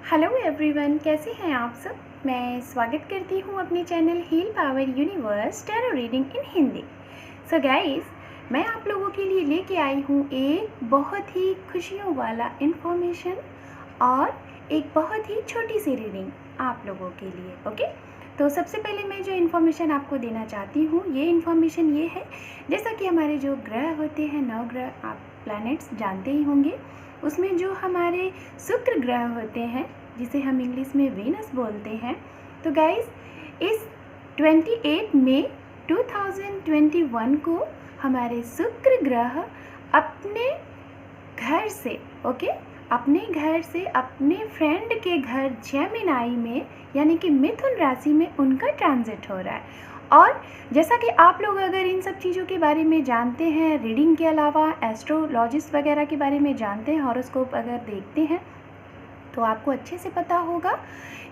Hello everyone, कैसे हैं आप सब। मैं स्वागत करती हूँ अपने channel heal power universe tarot reading in Hindi. So guys, मैं आप लोगों के लिए लेके आई हूँ एक बहुत ही खुशियों वाला इन्फॉर्मेशन और एक बहुत ही छोटी सी रीडिंग आप लोगों के लिए। ओके, तो सबसे पहले मैं जो इन्फॉर्मेशन आपको देना चाहती हूँ, ये इन्फॉर्मेशन ये है, जैसा कि हमारे जो ग्रह होते हैं, नवग्रह, आप प्लैनेट्स जानते ही होंगे, उसमें जो हमारे शुक्र ग्रह होते हैं, जिसे हम इंग्लिश में वीनस बोलते हैं। तो गाइस, इस 28 मई 2021 को हमारे शुक्र ग्रह अपने घर से अपने घर से अपने फ्रेंड के घर जेमिनाई में, यानी कि मिथुन राशि में उनका ट्रांजिट हो रहा है। और जैसा कि आप लोग अगर इन सब चीज़ों के बारे में जानते हैं, रीडिंग के अलावा एस्ट्रोलॉजिस्ट वगैरह के बारे में जानते हैं, हॉरोस्कोप अगर देखते हैं, तो आपको अच्छे से पता होगा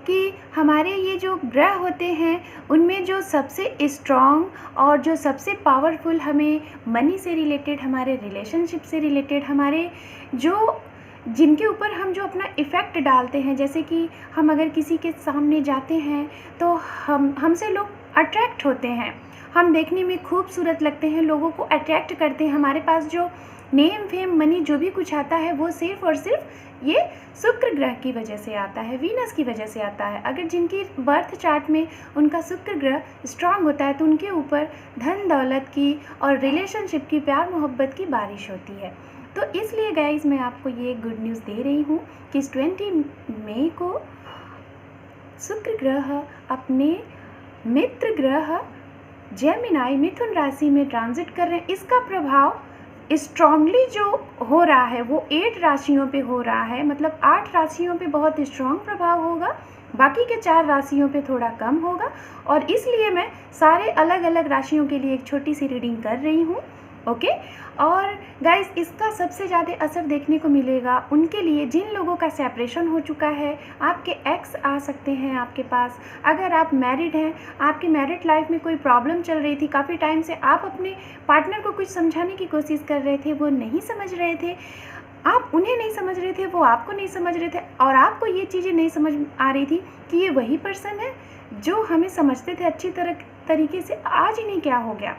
कि हमारे ये जो ग्रह होते हैं, उनमें जो सबसे स्ट्रॉन्ग और जो सबसे पावरफुल हमें मनी से रिलेटेड, हमारे रिलेशनशिप से रिलेटेड, हमारे जो जिनके ऊपर हम जो अपना इफ़ेक्ट डालते हैं, जैसे कि हम अगर किसी के सामने जाते हैं तो हमसे लोग अट्रैक्ट होते हैं, हम देखने में खूबसूरत लगते हैं, लोगों को अट्रैक्ट करते हैं, हमारे पास जो नेम फेम मनी जो भी कुछ आता है वो सिर्फ और सिर्फ ये शुक्र ग्रह की वजह से आता है, वीनस की वजह से आता है। अगर जिनकी बर्थ चार्ट में उनका शुक्र ग्रह स्ट्रांग होता है तो उनके ऊपर धन दौलत की और रिलेशनशिप की, प्यार मोहब्बत की बारिश होती है। तो इसलिए गाइज, मैं आपको ये गुड न्यूज़ दे रही हूँ कि इस 20 मई को शुक्र ग्रह अपने मित्र ग्रह जेमिनाई मिथुन राशि में ट्रांजिट कर रहे हैं। इसका प्रभाव स्ट्रांगली जो हो रहा है वो 8 राशियों पे हो रहा है, मतलब 8 राशियों पे बहुत स्ट्रांग प्रभाव होगा, बाकी के 4 राशियों पे थोड़ा कम होगा। और इसलिए मैं सारे अलग अलग राशियों के लिए एक छोटी सी रीडिंग कर रही हूँ। ओके, और गाइस, इसका सबसे ज़्यादा असर देखने को मिलेगा उनके लिए जिन लोगों का सेपरेशन हो चुका है। आपके एक्स आ सकते हैं आपके पास, अगर आप मैरिड हैं, आपकी मैरिड लाइफ में कोई प्रॉब्लम चल रही थी, काफ़ी टाइम से आप अपने पार्टनर को कुछ समझाने की कोशिश कर रहे थे, वो नहीं समझ रहे थे, आप उन्हें नहीं समझ रहे थे, वो आपको नहीं समझ रहे थे, और आपको ये चीज़ें नहीं समझ आ रही थी कि ये वही पर्सन है जो हमें समझते थे अच्छी तरीके से, आज इन्हें क्या हो गया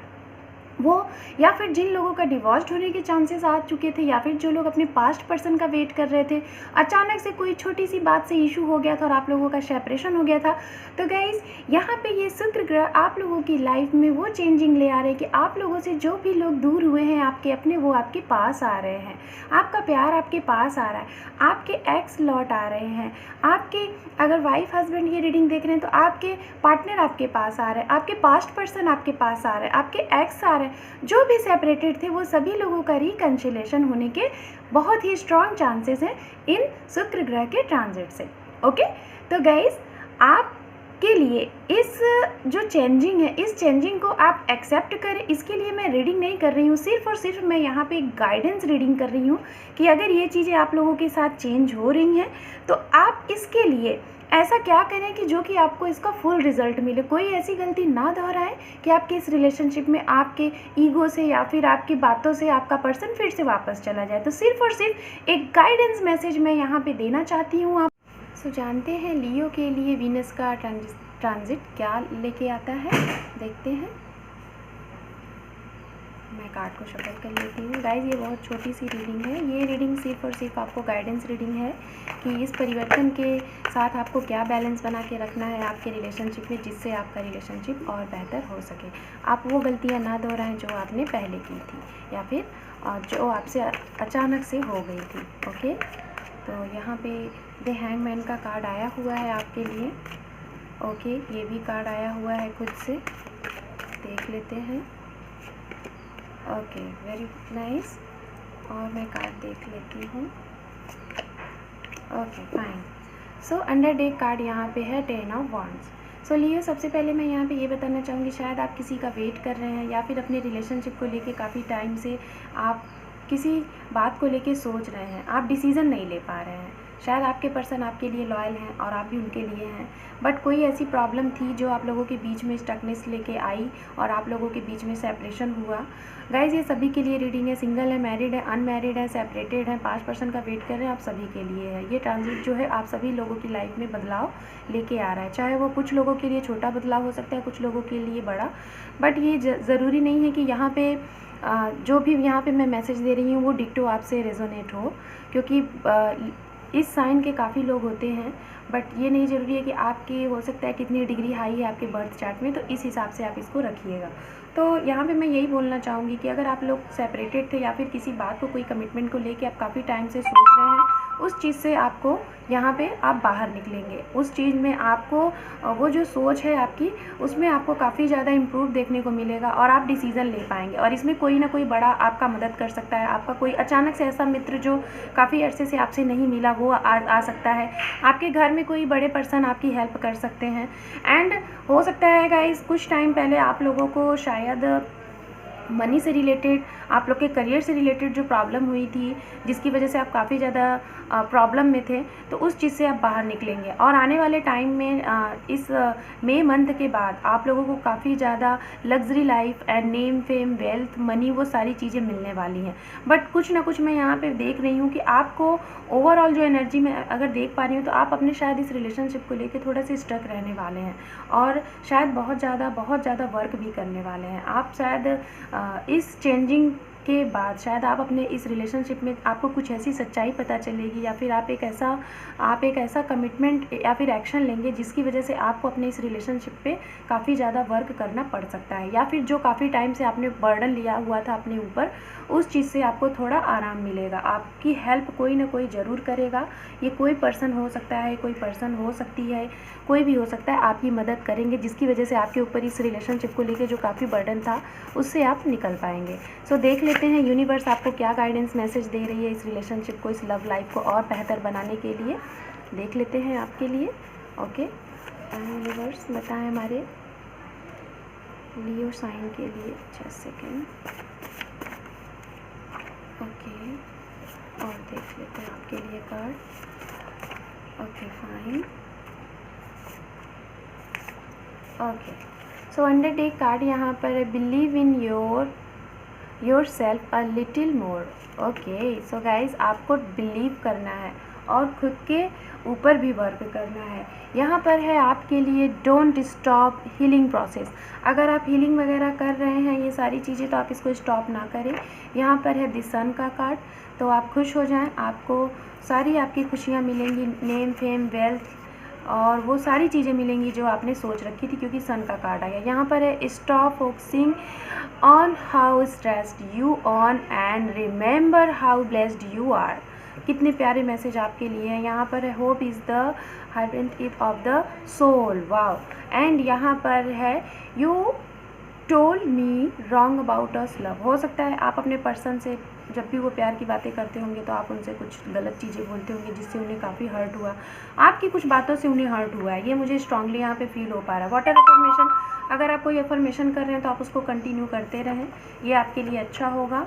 वो, या फिर जिन लोगों का डिवोर्स होने के चांसेस आ चुके थे, या फिर जो लोग अपने पास्ट पर्सन का वेट कर रहे थे, अचानक से कोई छोटी सी बात से इशू हो गया था और आप लोगों का सेपरेशन हो गया था। तो गाइज, यहाँ पे ये शुक्र ग्रह आप लोगों की लाइफ में वो चेंजिंग ले आ रहे हैं कि आप लोगों से जो भी लोग दूर हुए हैं आपके अपने, वो आपके पास आ रहे हैं, आपका प्यार आपके पास आ रहा है, आपके एक्स लौट आ रहे हैं, आपके अगर वाइफ हस्बैंड ये रीडिंग देख रहे हैं तो आपके पार्टनर आपके पास आ रहे हैं, आपके पास्ट पर्सन आपके पास आ रहे हैं, आपके एक्स आ रहे हैं, जो भी सेपरेटेड थे वो सभी लोगों का रिकंसिलेशन होने के बहुत ही स्ट्रॉन्ग चांसेस हैं इन शुक्र ग्रह के ट्रांजिट से। ओके, तो गाइज, आपके लिए इस जो चेंजिंग है, इस चेंजिंग को आप एक्सेप्ट करें, इसके लिए मैं रीडिंग नहीं कर रही हूँ, सिर्फ और सिर्फ मैं यहाँ पे एक गाइडेंस रीडिंग कर रही हूँ कि अगर ये चीज़ें आप लोगों के साथ चेंज हो रही हैं तो आप इसके लिए ऐसा क्या करें कि जो कि आपको इसका फुल रिजल्ट मिले। कोई ऐसी गलती ना दोहराएं कि आपके इस रिलेशनशिप में आपके ईगो से या फिर आपकी बातों से आपका पर्सन फिर से वापस चला जाए। तो सिर्फ और सिर्फ एक गाइडेंस मैसेज मैं यहाँ पे देना चाहती हूँ। आप जानते हैं लियो के लिए वीनस का ट्रांजिट क्या लेके आता है, देखते हैं। मैं कार्ड को शफल कर लेती हूँ। गाइज, ये बहुत छोटी सी रीडिंग है, ये रीडिंग सिर्फ और सिर्फ आपको गाइडेंस रीडिंग है कि इस परिवर्तन के साथ आपको क्या बैलेंस बना के रखना है आपके रिलेशनशिप में, जिससे आपका रिलेशनशिप और बेहतर हो सके। आप वो गलतियाँ ना दोहराएं जो आपने पहले की थी या फिर जो आपसे अचानक से हो गई थी। ओके, तो यहाँ पे द हैंगमैन का कार्ड आया हुआ है आपके लिए। ओके, ये भी कार्ड आया हुआ है, खुद से देख लेते हैं। ओके, वेरी नाइस, और मैं कार्ड देख लेती हूँ। Okay, fine. So under day card यहाँ पे है 10 ऑफ वॉन्ड्स। सो लियो, सबसे पहले मैं यहाँ पे ये बताना चाहूँगी, शायद आप किसी का वेट कर रहे हैं या फिर अपने रिलेशनशिप को लेके काफ़ी टाइम से आप किसी बात को लेके सोच रहे हैं, आप डिसीज़न नहीं ले पा रहे हैं। शायद आपके पर्सन आपके लिए लॉयल हैं और आप भी उनके लिए हैं, बट कोई ऐसी प्रॉब्लम थी जो आप लोगों के बीच में स्टकनेस लेके आई और आप लोगों के बीच में सेपरेशन हुआ। गाइज़ ये सभी के लिए रीडिंग है, सिंगल है, मैरिड है, अनमैरिड है, सेपरेटेड है, 5% का वेट कर रहे हैं, आप सभी के लिए है। ये ट्रांजिट जो है आप सभी लोगों की लाइफ में बदलाव लेके आ रहा है, चाहे वो कुछ लोगों के लिए छोटा बदलाव हो सकता है, कुछ लोगों के लिए बड़ा, बट ये ज़रूरी नहीं है कि यहाँ पे जो भी यहाँ पे मैं मैसेज दे रही हूँ वो डिक्टो आपसे रेजोनेट हो, क्योंकि इस साइन के काफ़ी लोग होते हैं, बट ये नहीं ज़रूरी है कि आपकी हो सकता है कितनी डिग्री हाई है आपके बर्थ चार्ट में, तो इस हिसाब से आप इसको रखिएगा। तो यहाँ पे मैं यही बोलना चाहूँगी कि अगर आप लोग सेपरेटेड थे या फिर किसी बात को, कोई कमिटमेंट को लेके आप काफ़ी टाइम से सोच रहे हैं, उस चीज़ से आपको यहाँ पे आप बाहर निकलेंगे। उस चीज़ में आपको वो जो सोच है आपकी, उसमें आपको काफ़ी ज़्यादा इम्प्रूव देखने को मिलेगा और आप डिसीज़न ले पाएंगे। और इसमें कोई ना कोई बड़ा आपका मदद कर सकता है, आपका कोई अचानक से ऐसा मित्र जो काफ़ी अरसे से आपसे नहीं मिला वो आ सकता है, आपके घर में कोई बड़े पर्सन आपकी हेल्प कर सकते हैं। एंड हो सकता है गाइस कुछ टाइम पहले आप लोगों को शायद मनी से रिलेटेड, आप लोग के करियर से रिलेटेड जो प्रॉब्लम हुई थी, जिसकी वजह से आप काफ़ी ज़्यादा प्रॉब्लम में थे, तो उस चीज़ से आप बाहर निकलेंगे। और आने वाले टाइम में इस मई मंथ के बाद आप लोगों को काफ़ी ज़्यादा luxury life and name fame wealth money वो सारी चीज़ें मिलने वाली हैं। बट कुछ ना कुछ मैं यहाँ पे देख रही हूँ कि आपको ओवरऑल जो एनर्जी में अगर देख पा रही हूँ, तो आप अपने शायद इस रिलेशनशिप को लेके थोड़ा सा स्टक रहने वाले हैं और शायद बहुत ज़्यादा वर्क भी करने वाले हैं। आप शायद इस चेंजिंग के बाद शायद आप अपने इस रिलेशनशिप में आपको कुछ ऐसी सच्चाई पता चलेगी, या फिर आप एक ऐसा कमिटमेंट या फिर एक्शन लेंगे जिसकी वजह से आपको अपने इस रिलेशनशिप पे काफ़ी ज़्यादा वर्क करना पड़ सकता है, या फिर जो काफ़ी टाइम से आपने बर्डन लिया हुआ था अपने ऊपर, उस चीज़ से आपको थोड़ा आराम मिलेगा। आपकी हेल्प कोई ना कोई ज़रूर करेगा। ये कोई पर्सन हो सकता है, कोई पर्सन हो सकती है, कोई भी हो सकता है, आपकी मदद करेंगे जिसकी वजह से आपके ऊपर इस रिलेशनशिप को लेके जो काफ़ी बर्डन था उससे आप निकल पाएंगे। सो देख लेते हैं यूनिवर्स आपको क्या गाइडेंस मैसेज दे रही है इस रिलेशनशिप को, इस लव लाइफ को और बेहतर बनाने के लिए। देख लेते हैं आपके लिए। ओके, यूनिवर्स बताएं हमारे लियो साइन के लिए। Just second. ओके, और देख लेते हैं आपके लिए card. Okay fine. Okay, so under day card यहाँ पर believe in your self a little more. Okay, so guys आपको बिलीव करना है और खुद के ऊपर भी वर्क करना है। यहाँ पर है आपके लिए डोंट स्टॉप हीलिंग प्रोसेस। अगर आप हीलिंग वगैरह कर रहे हैं ये सारी चीज़ें, तो आप इसको स्टॉप ना करें। यहाँ पर है द सन का कार्ड, तो आप खुश हो जाएं, आपको सारी आपकी खुशियाँ मिलेंगी, नेम फेम वेल्थ और वो सारी चीज़ें मिलेंगी जो आपने सोच रखी थी, क्योंकि सन का कार्ड आया। यहाँ पर है stop focusing on how stressed you on and remember how blessed you are. कितने प्यारे मैसेज आपके लिए हैं। यहाँ पर है hope is the harbinger of the soul. Wow. And यहाँ पर है you told me wrong about us love. हो सकता है आप अपने पर्सन से जब भी वो प्यार की बातें करते होंगे तो आप उनसे कुछ गलत चीज़ें बोलते होंगे जिससे उन्हें काफ़ी हर्ट हुआ, आपकी कुछ बातों से उन्हें हर्ट हुआ है। ये मुझे स्ट्रांगली यहाँ पे फील हो पा रहा है। वाटर अफर्मेशन, अगर आप कोई अफर्मेशन कर रहे हैं तो आप उसको कंटिन्यू करते रहें, ये आपके लिए अच्छा होगा।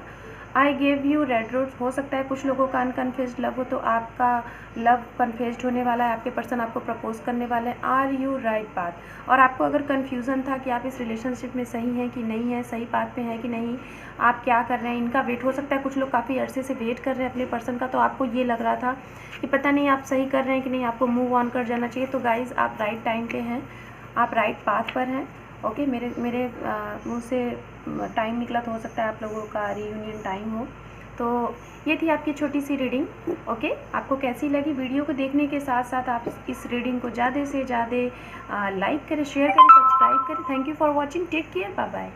I gave you red rose. हो सकता है कुछ लोगों का अनकन्फेस्ड लव हो, तो आपका लव कन्फेस्ड होने वाला है, आपके पर्सन आपको प्रपोज करने वाले हैं। Are you right path. और आपको अगर कन्फ्यूज़न था कि आप इस रिलेशनशिप में सही हैं कि नहीं है, सही पाथ पे हैं कि नहीं, आप क्या कर रहे हैं, इनका वेट, हो सकता है कुछ लोग काफ़ी अरसे से वेट कर रहे हैं अपने पर्सन का, तो आपको ये लग रहा था कि पता नहीं आप सही कर रहे हैं कि नहीं, आपको मूव ऑन कर जाना चाहिए। तो गाइज़ आप राइट टाइम पे हैं, आप राइट पाथ पर हैं। ओके, मेरे मुँह से टाइम निकला तो हो सकता है आप लोगों का रीयूनियन टाइम हो। तो ये थी आपकी छोटी सी रीडिंग। ओके, आपको कैसी लगी? वीडियो को देखने के साथ साथ आप इस रीडिंग को ज़्यादा से ज़्यादा लाइक करें, शेयर करें, सब्सक्राइब करें। Thank you for watching. Take care, bye bye.